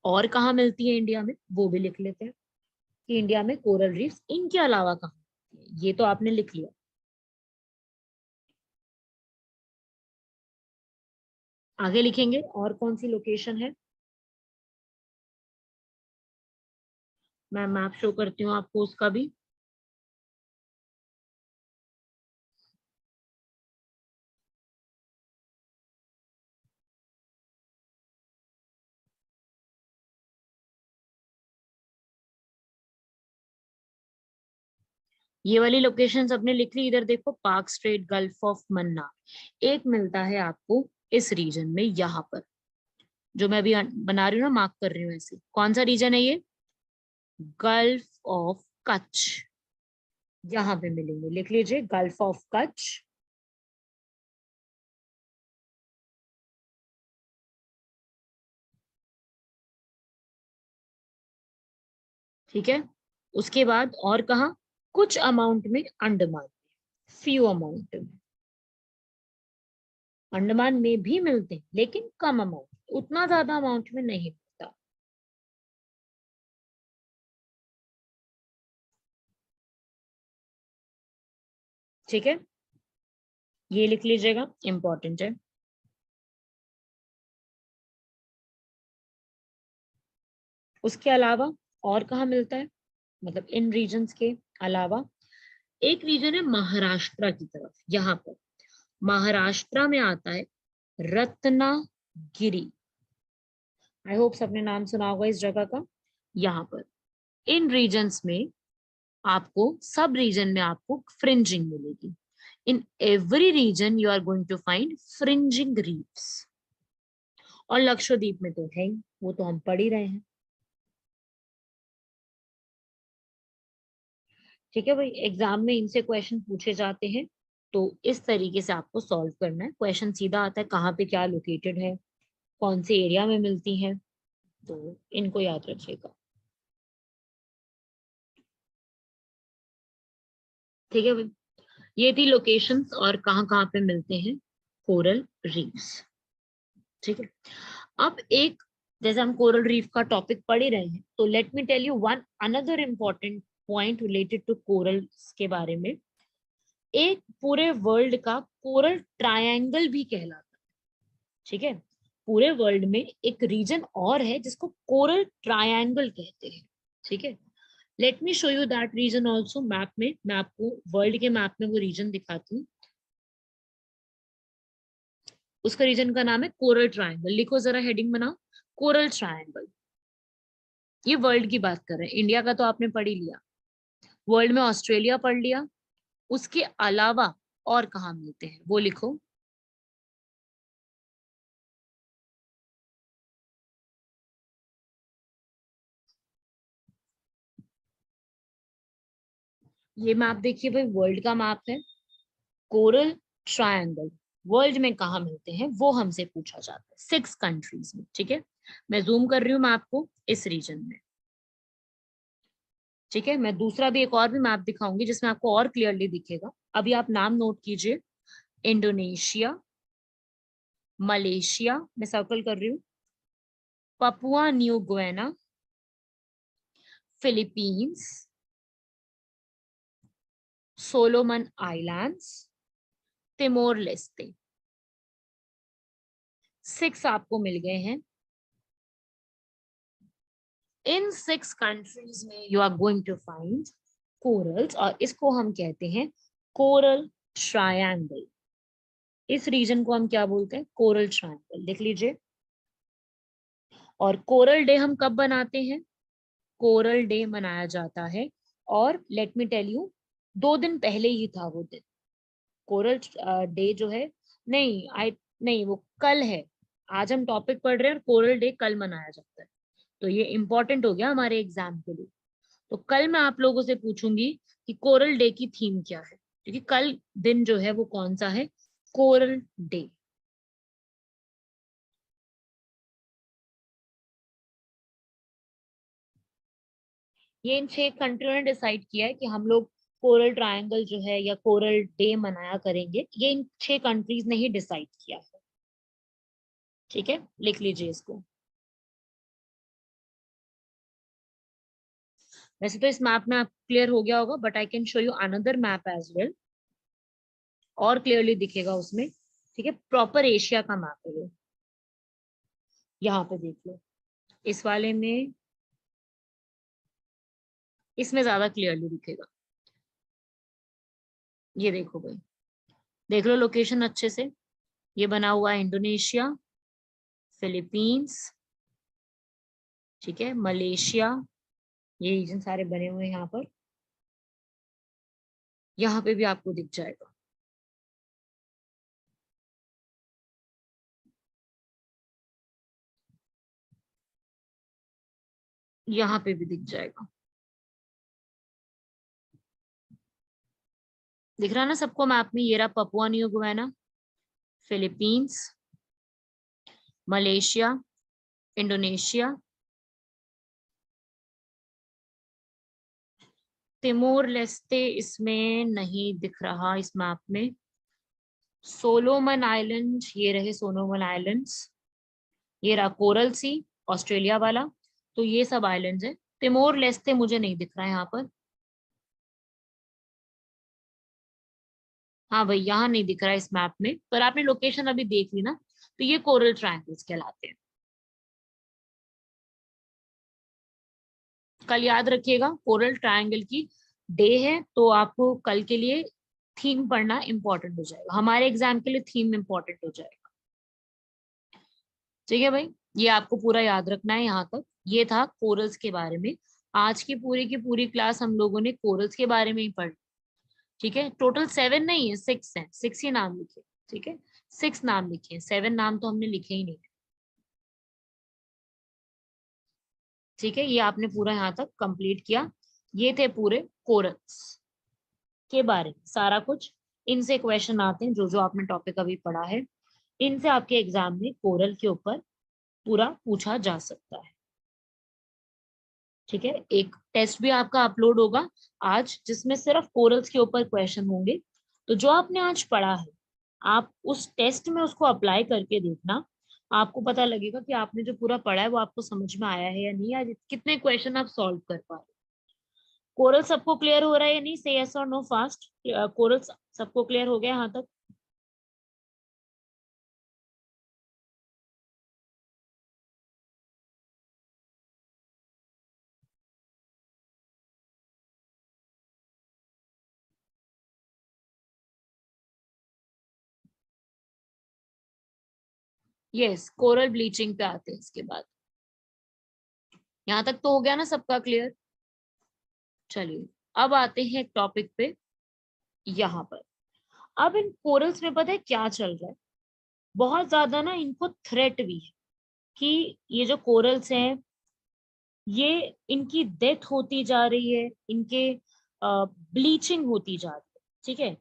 और कहाँ मिलती है इंडिया में वो भी लिख लेते हैं कि इंडिया में कोरल रीफ्स इनके अलावा कहाँ मिलती है। ये तो आपने लिख लिया, आगे लिखेंगे और कौन सी लोकेशन है। मैं मैप शो करती हूँ आपको उसका भी। ये वाली लोकेशन सबने लिख ली, इधर देखो, park straight, gulf of Mannar, एक मिलता है आपको इस रीजन में, यहाँ पर जो मैं अभी बना रही हूँ ना, मार्क कर रही हूँ ऐसे, कौन सा रीजन है ये, गल्फ ऑफ कच्छ, यहाँ पे मिलेंगे, लिख लीजिए गल्फ ऑफ कच्छ। ठीक है, उसके बाद और कहा, कुछ अमाउंट में अंडमान, फ्यू अमाउंट में अंडमान में भी मिलते हैं, लेकिन कम अमाउंट, उतना ज्यादा अमाउंट में नहीं मिलता। ठीक है, ये लिख लीजिएगा, इंपॉर्टेंट है। उसके अलावा और कहाँ मिलता है, मतलब इन रीजन्स के अलावा, एक रीजन है महाराष्ट्र की तरफ, यहाँ पर महाराष्ट्र में आता है रत्नागिरी। आई होप सबने नाम सुना होगा इस जगह का। यहाँ पर इन रीजन्स में आपको, सब रीजन में आपको फ्रिंजिंग मिलेगी। In every region you are going to find fringing reefs. और लक्षद्वीप में तो है ही, वो तो हम पढ़ ही रहे हैं। ठीक है भाई, एग्जाम में इनसे क्वेश्चन पूछे जाते हैं, तो इस तरीके से आपको सॉल्व करना है। क्वेश्चन सीधा आता है कहाँ पे क्या लोकेटेड है, कौन से एरिया में मिलती है, तो इनको याद रखिएगा। ठीक है भाई, ये थी लोकेशंस और कहाँ कहाँ पे मिलते हैं कोरल रीफ्स। ठीक है, अब एक, जैसे हम कोरल रीफ का टॉपिक पढ़ ही रहे हैं, तो let me tell you one another important point related to coral के बारे में। एक पूरे वर्ल्ड का कोरल ट्रायंगल भी कहलाता है। ठीक है, पूरे वर्ल्ड में एक रीजन और है जिसको कोरल ट्रायंगल कहते हैं। ठीक है, let me show you that region also map में। मैं आपको वर्ल्ड के मैप में वो रीजन दिखाती हूँ। उसका रीजन का नाम है कोरल ट्रायंगल। लिखो जरा, हेडिंग बनाओ, कोरल ट्रायंगल। ये वर्ल्ड की बात कर रहे हैं, इंडिया का तो आपने पढ़ ही लिया। वर्ल्ड में ऑस्ट्रेलिया पढ़ लिया, उसके अलावा और कहाँ मिलते हैं वो लिखो। ये मैप देखिए भाई, वर्ल्ड का मैप है। कोरल ट्रायंगल वर्ल्ड में कहाँ मिलते हैं वो हमसे पूछा जाता है, 6 कंट्रीज में। ठीक है, मैं जूम कर रही हूँ मैप को इस रीजन में। ठीक है, मैं दूसरा भी, एक और भी मैप दिखाऊंगी जिसमें आपको और क्लियरली दिखेगा। अभी आप नाम नोट कीजिए, इंडोनेशिया, मलेशिया, मैं सर्कल कर रही हूँ, Papua New Guinea, Philippines, Solomon Islands, Timor Leste. 6 आपको मिल गए हैं। इन 6 कंट्रीज में you are going to find corals, और इसको हम कहते हैं कोरल ट्रायंगल। इस रीजन को हम क्या बोलते हैं, कोरल ट्रायंगल, लिख लीजिए। और कोरल डे हम कब बनाते हैं, कोरल डे मनाया जाता है, और लेट मी टेल यू, 2 दिन पहले ही था वो दिन। कोरल डे जो है, नहीं आई, नहीं वो कल है। आज हम टॉपिक पढ़ रहे हैं और कोरल डे कल मनाया जाता है, तो ये इंपॉर्टेंट हो गया हमारे एग्जाम के लिए। तो कल मैं आप लोगों से पूछूंगी कि कोरल डे की थीम क्या है, क्योंकि कल दिन जो है वो कौन सा है, कोरल डे। ये इन 6 कंट्रियों ने डिसाइड किया है कि हम लोग कोरल ट्रायंगल जो है या कोरल डे मनाया करेंगे। ये इन 6 कंट्रीज ने ही डिसाइड किया है। ठीक है, लिख लीजिए इसको। वैसे तो इस मैप में आप क्लियर हो गया होगा, but I can show you another map as well, और क्लियरली दिखेगा उसमें। ठीक है, प्रॉपर एशिया का मैप है ये, यहाँ पे देख लो। इस वाले में, इसमें ज्यादा क्लियरली दिखेगा। ये देखो भाई, देख लो लोकेशन अच्छे से। ये बना हुआ है इंडोनेशिया, फिलीपींस, ठीक है, मलेशिया, ये रीजन सारे बने हुए हैं यहाँ पर। यहाँ पे भी आपको दिख जाएगा। यहाँ पे भी दिख जाएगा। दिख रहा है ना सबको मैप में। ये रहा Papua New Guinea, Philippines, Malaysia, Indonesia, Timor Leste इसमें नहीं दिख रहा इस मैप में। सोलोमन आइलैंड, ये रहे सोलोमन आइलैंड्स। ये रहा कोरल सी, ऑस्ट्रेलिया वाला। तो ये सब आइलैंड्स हैं। तिमोर लेस्ते मुझे नहीं दिख रहा है यहाँ पर। हाँ भाई, यहाँ नहीं दिख रहा है इस मैप में, पर आपने लोकेशन अभी देख ली ना, तो ये कोरल ट्रायंगल्स कहलाते हैं। कल याद रखिएगा कोरल ट्रायंगल की डे है, तो आपको कल के लिए थीम पढ़ना इंपॉर्टेंट हो जाएगा, हमारे एग्जाम के लिए थीम इंपॉर्टेंट हो जाएगा। ठीक है भाई, ये आपको पूरा याद रखना है यहाँ तक। ये था कोरल्स के बारे में। आज की पूरी क्लास हम लोगों ने कोरल्स के बारे में ही पढ़ी। ठीक है, टोटल 7 नहीं है, 6 है, 6 ही नाम लिखे। ठीक है, 6 नाम लिखे, 7 नाम तो हमने लिखे ही नहीं। ठीक है, ये आपने पूरा यहाँ तक कंप्लीट किया। ये थे पूरे कोरल्स के बारे में सारा कुछ। इनसे क्वेश्चन आते हैं, जो जो आपने टॉपिक अभी पढ़ा है, इनसे आपके एग्जाम में कोरल के ऊपर पूरा पूछा जा सकता है। ठीक है, एक टेस्ट भी आपका अपलोड होगा आज, जिसमें सिर्फ कोरल्स के ऊपर क्वेश्चन होंगे। तो जो आपने आज पढ़ा है, आप उस टेस्ट में उसको अप्लाई करके देखना, आपको पता लगेगा कि आपने जो पूरा पढ़ा है वो आपको समझ में आया है या नहीं, या कितने क्वेश्चन आप सॉल्व कर पा रहे हो। कोरल सबको क्लियर हो रहा है या नहीं? से यस और नो फास्ट। कोरल सबको क्लियर हो गया यहाँ तक? यस, कोरल ब्लीचिंग पे आते हैं इसके बाद। यहाँ तक तो हो गया ना सबका क्लियर? चलिए अब आते हैं एक टॉपिक पे, यहाँ पर। अब इन कोरल्स में पता है क्या चल रहा है? बहुत ज्यादा ना इनको थ्रेट भी है कि ये जो कोरल्स हैं, ये इनकी डेथ होती जा रही है, इनके ब्लीचिंग होती जा रही है। ठीक है,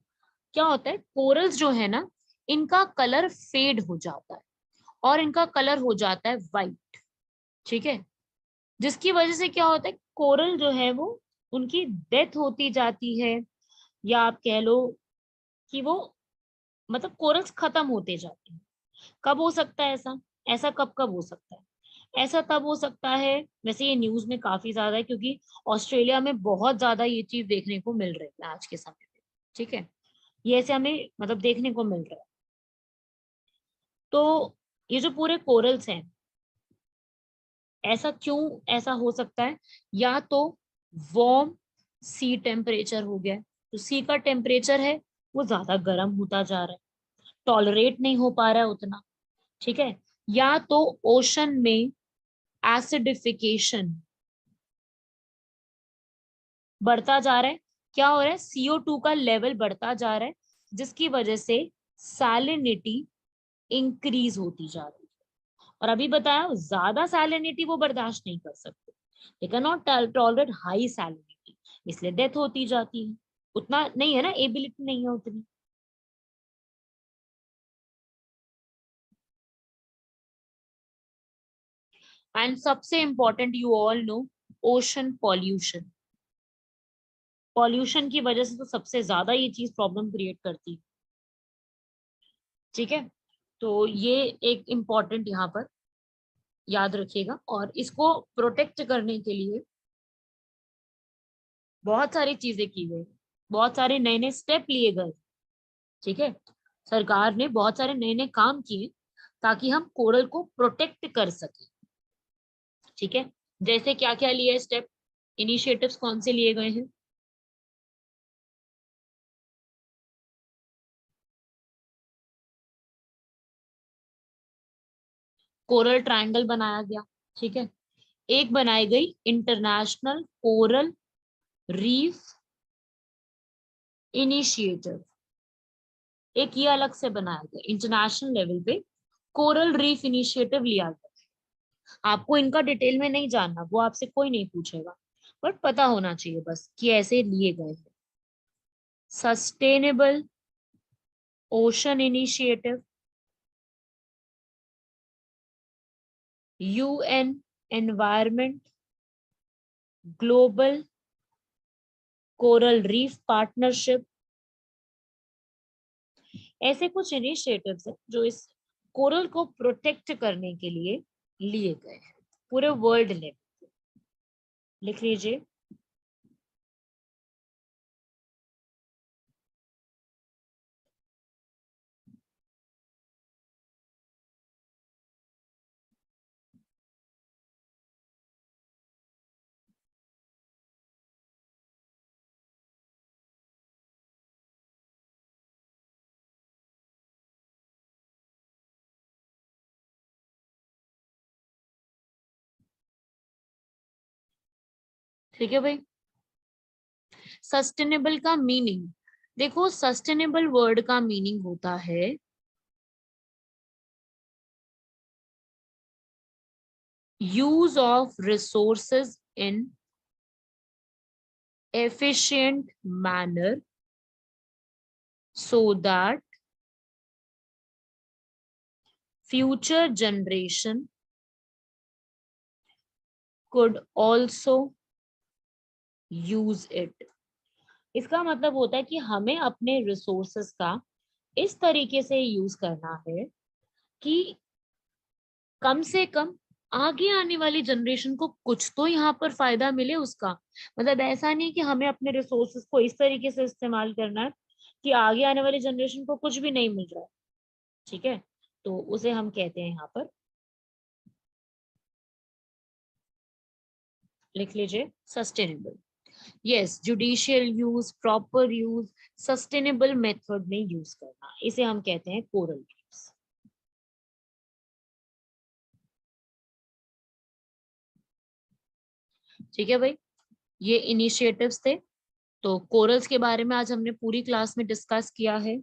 क्या होता है, कोरल्स जो है ना, इनका कलर फेड हो जाता है और इनका कलर हो जाता है वाइट। ठीक है, जिसकी वजह से क्या होता है, कोरल जो है वो, उनकी डेथ होती जाती है, या आप कह लो कि वो, मतलब कोरल्स खत्म होते जाते हैं। कब हो सकता है ऐसा? ऐसा कब कब हो सकता है? ऐसा तब हो सकता है, वैसे ये न्यूज में काफी ज्यादा है, क्योंकि ऑस्ट्रेलिया में बहुत ज्यादा ये चीज देखने को मिल रही है आज के समय में। ठीक है, ये ऐसे हमें मतलब देखने को मिल रहा है। तो ये जो पूरे कोरल्स हैं, ऐसा क्यों ऐसा हो सकता है? या तो वार्म सी टेम्परेचर हो गया है, तो सी का टेम्परेचर है वो ज्यादा गर्म होता जा रहा है, टॉलरेट नहीं हो पा रहा है उतना। ठीक है, या तो ओशन में एसिडिफिकेशन बढ़ता जा रहा है। क्या हो रहा है, CO2 का लेवल बढ़ता जा रहा है, जिसकी वजह से सैलिनिटी इंक्रीज होती जा रही है। और अभी बताया, ज्यादा सैलिनिटी वो बर्दाश्त नहीं कर सकते, they can not tolerate high salinity, इसलिए डेथ होती जाती है। उतना नहीं है ना, एबिलिटी नहीं है उतनी। एंड सबसे important, you all know, ocean pollution. Pollution की वजह से तो सबसे ज्यादा ये चीज प्रॉब्लम क्रिएट करती है। ठीक है, तो ये एक इम्पॉर्टेंट यहाँ पर याद रखिएगा, और इसको प्रोटेक्ट करने के लिए बहुत सारी चीजें की गई, बहुत सारे नए नए स्टेप लिए गए। ठीक है, सरकार ने बहुत सारे नए नए काम किए ताकि हम कोरल को प्रोटेक्ट कर सके। ठीक है, जैसे क्या क्या लिए स्टेप, इनिशिएटिव्स कौन से लिए गए हैं? कोरल ट्रायंगल बनाया गया। ठीक है, एक बनाई गई इंटरनेशनल कोरल रीफ इनिशिएटिव, एक ये अलग से बनाया गया इंटरनेशनल लेवल पे, कोरल रीफ इनिशिएटिव लिया गया। आपको इनका डिटेल में नहीं जानना, वो आपसे कोई नहीं पूछेगा, बट पता होना चाहिए बस कि ऐसे लिए गए हैं। Sustainable ocean initiative, UN environment, global coral reef partnership, ऐसे कुछ इनिशिएटिव्स हैं जो इस कोरल को प्रोटेक्ट करने के लिए लिए गए हैं पूरे वर्ल्ड लेवल। लिख लीजिए। ठीक है भाई, सस्टेनेबल का मीनिंग देखो, सस्टेनेबल वर्ड का मीनिंग होता है use of resources in efficient manner so that future generation could also use it। इसका मतलब होता है कि हमें अपने रिसोर्सेस का इस तरीके से यूज करना है कि कम से कम आगे आने वाली जनरेशन को कुछ तो यहाँ पर फायदा मिले उसका। मतलब ऐसा नहीं कि हमें अपने रिसोर्सेस को इस तरीके से इस्तेमाल करना है कि आगे आने वाली जनरेशन को कुछ भी नहीं मिल रहा है। ठीक है, तो उसे हम कहते हैं यहाँ पर, लिख लीजिए, sustainable. Yes, judicial use, proper use, sustainable method में यूज करना, इसे हम कहते हैं कोरल रीफ्स। ठीक है भाई, ये इनिशिएटिव्स थे। तो कोरल्स के बारे में आज हमने पूरी क्लास में डिस्कस किया है।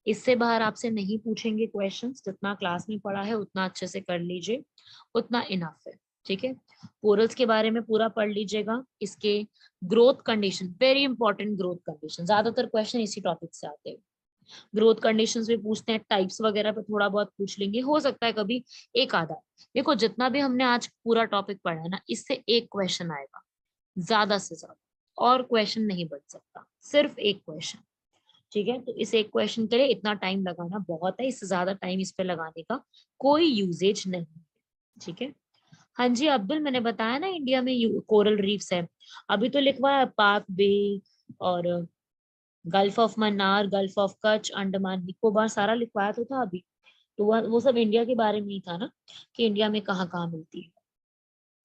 इससे बाहर आपसे नहीं पूछेंगे क्वेश्चंस, जितना क्लास में पढ़ा है उतना अच्छे से कर लीजिए, उतना इनफ है। ठीक है, कोरल्स के बारे में पूरा पढ़ लीजिएगा। इसके growth condition, very important growth condition, ज्यादातर क्वेश्चन इसी टॉपिक से आते हैं। ग्रोथ कंडीशंस भी पूछते हैं, टाइप्स वगैरह पे थोड़ा बहुत पूछ लेंगे, हो सकता है कभी एक आधा। देखो जितना भी हमने आज पूरा टॉपिक पढ़ा है ना, इससे एक क्वेश्चन आएगा ज्यादा से ज्यादा, और क्वेश्चन नहीं बन सकता, सिर्फ एक क्वेश्चन। ठीक है, तो इस एक क्वेश्चन के लिए इतना टाइम लगाना बहुत है, इससे ज्यादा टाइम इस पे लगाने का कोई यूजेज नहीं है। ठीक है, हाँ जी अब्दुल, मैंने बताया ना इंडिया में कोरल रीफ्स है। अभी तो लिखवा है पाक बे, और gulf of Mannar, Gulf of Kutch, Andaman Nicobar, सारा लिखवाया तो था अभी। तो वो सब इंडिया के बारे में ही था ना, कि इंडिया में कहाँ कहाँ मिलती है।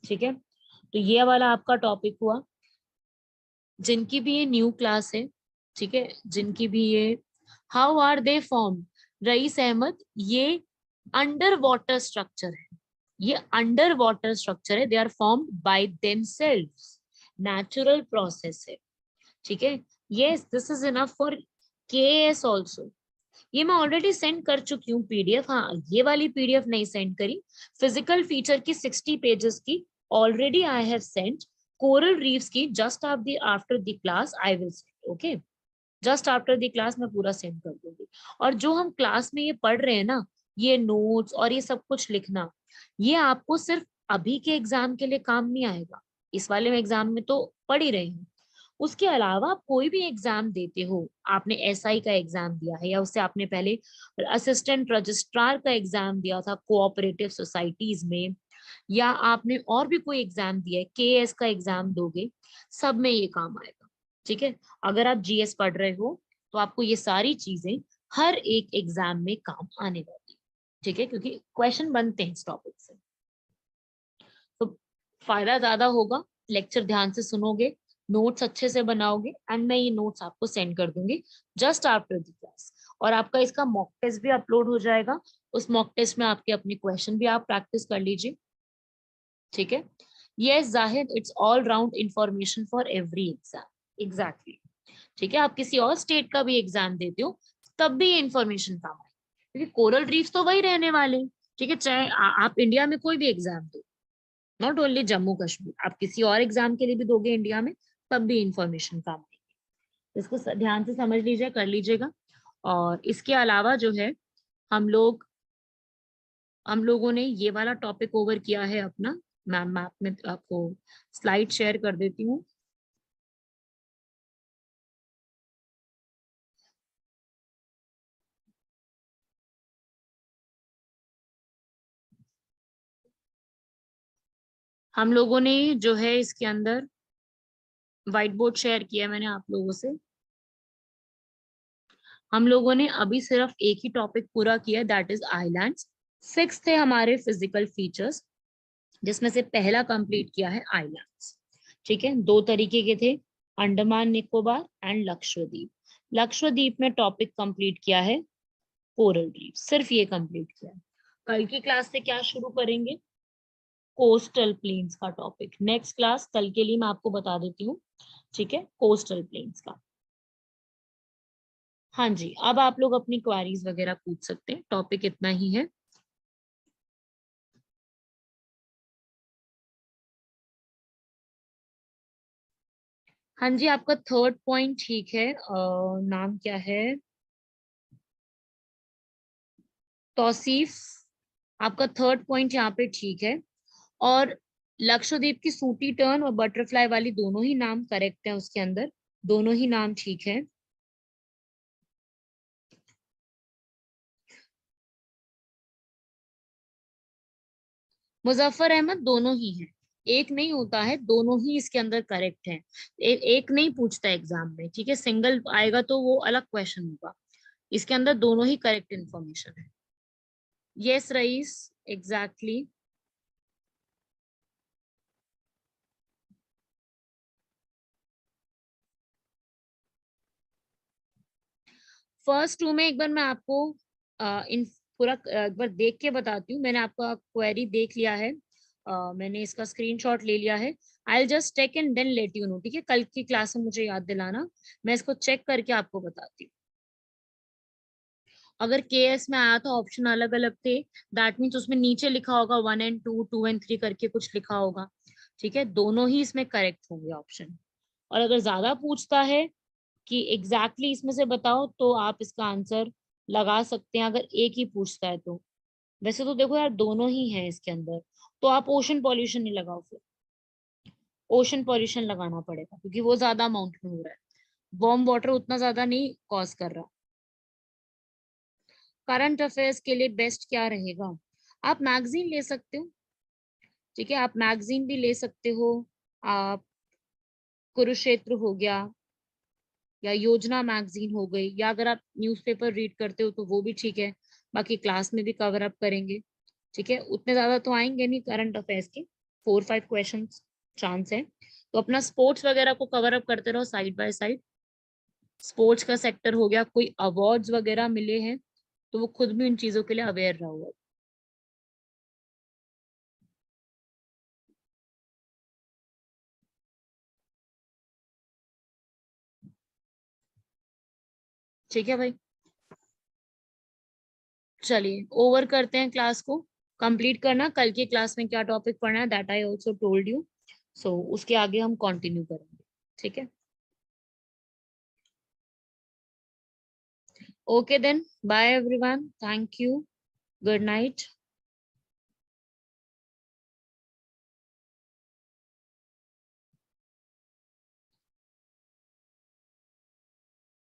ठीक है, तो ये वाला आपका टॉपिक हुआ। जिनकी भी ये न्यू क्लास है, ठीक है, जिनकी भी ये, how are they form, rice Ahmad, ये अंडर वाटर स्ट्रक्चर है, ये अंडर वाटर स्ट्रक्चर है, they are form by themselves, natural process है। ठीक है, yes this is enough for KS also. ये मैं ऑलरेडी सेंड कर चुकी हूँ पीडीएफ, हाँ ये वाली पीडीएफ नहीं सेंड करी, फिजिकल फीचर की 60 पेजेस की already I have sent. Coral reefs की just after the class I will send, okay, just after the class मैं पूरा सेंड कर दूंगी। और जो हम क्लास में ये पढ़ रहे हैं ना, ये नोट्स और ये सब कुछ लिखना, ये आपको सिर्फ अभी के एग्जाम के लिए काम नहीं आएगा, इस वाले में एग्जाम में तो पढ़ ही रहे हैं। उसके अलावा आप कोई भी एग्जाम देते हो, आपने एसआई का एग्जाम दिया है, या उससे आपने पहले असिस्टेंट रजिस्ट्रार का एग्जाम दिया था कोऑपरेटिव सोसाइटीज में, या आपने और भी कोई एग्जाम दिया है, केएस का एग्जाम दोगे, सब में ये काम आएगा। ठीक है, अगर आप जीएस पढ़ रहे हो तो आपको ये सारी चीजें हर एक एग्जाम में काम आने वाली है। ठीक है, क्योंकि क्वेश्चन बनते हैं इस टॉपिक से, तो फायदा ज्यादा होगा। लेक्चर ध्यान से सुनोगे, नोट्स अच्छे से बनाओगे, एंड मैं ये नोट्स आपको सेंड कर दूंगी जस्ट आफ्टर द क्लास। और आपका इसका मॉक टेस्ट भी अपलोड हो जाएगा, उस मॉक टेस्ट में आपके अपने क्वेश्चन भी आप प्रैक्टिस कर लीजिए। ठीक है, yes Zahid, it's all round information for every exam, exactly. ठीक है, आप किसी और स्टेट का भी एग्जाम देते हो तब भी ये इंफॉर्मेशन काम आए, क्योंकि कोरल रीफ तो वही रहने वाले हैं। ठीक है, चाहे आप इंडिया में कोई भी एग्जाम दो, नॉट ओनली जम्मू कश्मीर, आप किसी और एग्जाम के लिए भी दोगे इंडिया में, तब भी इंफॉर्मेशन काम आएगी। इसको ध्यान से समझ लीजिए, कर लीजिएगा। और इसके अलावा जो है, हम लोग हम लोगों ने ये वाला टॉपिक ओवर किया है अपना। मैं मैप में आपको स्लाइड शेयर कर देती हूँ। हम लोगों ने जो है इसके अंदर व्हाइट बोर्ड शेयर किया है मैंने आप लोगों से। हम लोगों ने अभी सिर्फ एक ही टॉपिक पूरा किया, दैट इज आइलैंड्स। 6 थे हमारे फिजिकल फीचर्स, जिसमें से पहला कंप्लीट किया है आइलैंड्स। ठीक है, दो तरीके के थे, अंडमान निकोबार एंड लक्षद्वीप। लक्षद्वीप में टॉपिक कंप्लीट किया है कोरल रीफ, सिर्फ ये कंप्लीट किया है। कल की क्लास से क्या शुरू करेंगे, कोस्टल प्लेन्स का टॉपिक। नेक्स्ट क्लास कल के लिए मैं आपको बता देती हूँ, ठीक है, कोस्टल प्लेन्स का। हाँ जी, अब आप लोग अपनी क्वेरीज वगैरह पूछ सकते हैं, टॉपिक इतना ही है। हाँ जी, आपका थर्ड पॉइंट ठीक है, नाम क्या है, तौसीफ, आपका थर्ड पॉइंट यहाँ पे ठीक है। और लक्षद्वीप की सूटी टर्न और बटरफ्लाई वाली दोनों ही नाम करेक्ट है उसके अंदर। दोनों ही नाम ठीक है। मुजफ्फर अहमद दोनों ही हैं, एक नहीं होता है, दोनों ही इसके अंदर करेक्ट है। एक नहीं पूछता एग्जाम में, ठीक है, सिंगल आएगा तो वो अलग क्वेश्चन होगा। इसके अंदर दोनों ही करेक्ट इंफॉर्मेशन है। Yes Rais, exactly. First two में एक बार मैं आपको इन पूरा एक बार देख के बताती हूँ। मैंने आपका क्वेरी देख लिया है, मैंने इसका स्क्रीनशॉट ले लिया है। I will just check and then let you know, ठीक है, कल की क्लास में मुझे याद दिलाना, मैं इसको चेक करके आपको बताती हूँ। अगर केएस में आया था ऑप्शन अलग अलग थे, दैट मीन्स उसमें नीचे लिखा होगा 1 and 2, 2 and 3 करके कुछ लिखा होगा, ठीक है, दोनों ही इसमें करेक्ट होंगे ऑप्शन। और अगर ज्यादा पूछता है कि एग्जैक्टली इसमें से बताओ, तो आप इसका आंसर लगा सकते हैं अगर एक ही पूछता है तो। वैसे तो देखो यार, दोनों ही है इसके अंदर, तो आप ओशन पॉल्यूशन नहीं लगाओ फिर, ओशन पॉल्यूशन लगाना पड़ेगा क्योंकि वो ज्यादा अमाउंट में हो रहा है, वार्म वाटर उतना ज्यादा नहीं कॉज कर रहा। करंट अफेयर्स के लिए बेस्ट क्या रहेगा? आप मैगजीन ले सकते हो, ठीक है, आप मैगजीन भी ले सकते हो। आप कुरुक्षेत्र हो गया, या योजना मैगजीन हो गई, या अगर आप न्यूज़पेपर रीड करते हो तो वो भी ठीक है। बाकी क्लास में भी कवर अप करेंगे, ठीक है, उतने ज्यादा तो आएंगे नहीं करंट अफेयर्स के, 4-5 क्वेश्चन चांस है। तो अपना स्पोर्ट्स वगैरह को कवर अप करते रहो साइड बाय साइड। स्पोर्ट्स का सेक्टर हो गया, कोई अवार्ड्स वगैरह मिले हैं तो वो खुद भी उन चीजों के लिए अवेयर रहा हुआ। ठीक है भाई, चलिए ओवर करते हैं क्लास को। कंप्लीट करना कल की क्लास में क्या टॉपिक पढ़ना है, that I also told you. So उसके आगे हम कंटिन्यू करेंगे, ठीक है। Okay then, bye everyone, thank you, good night.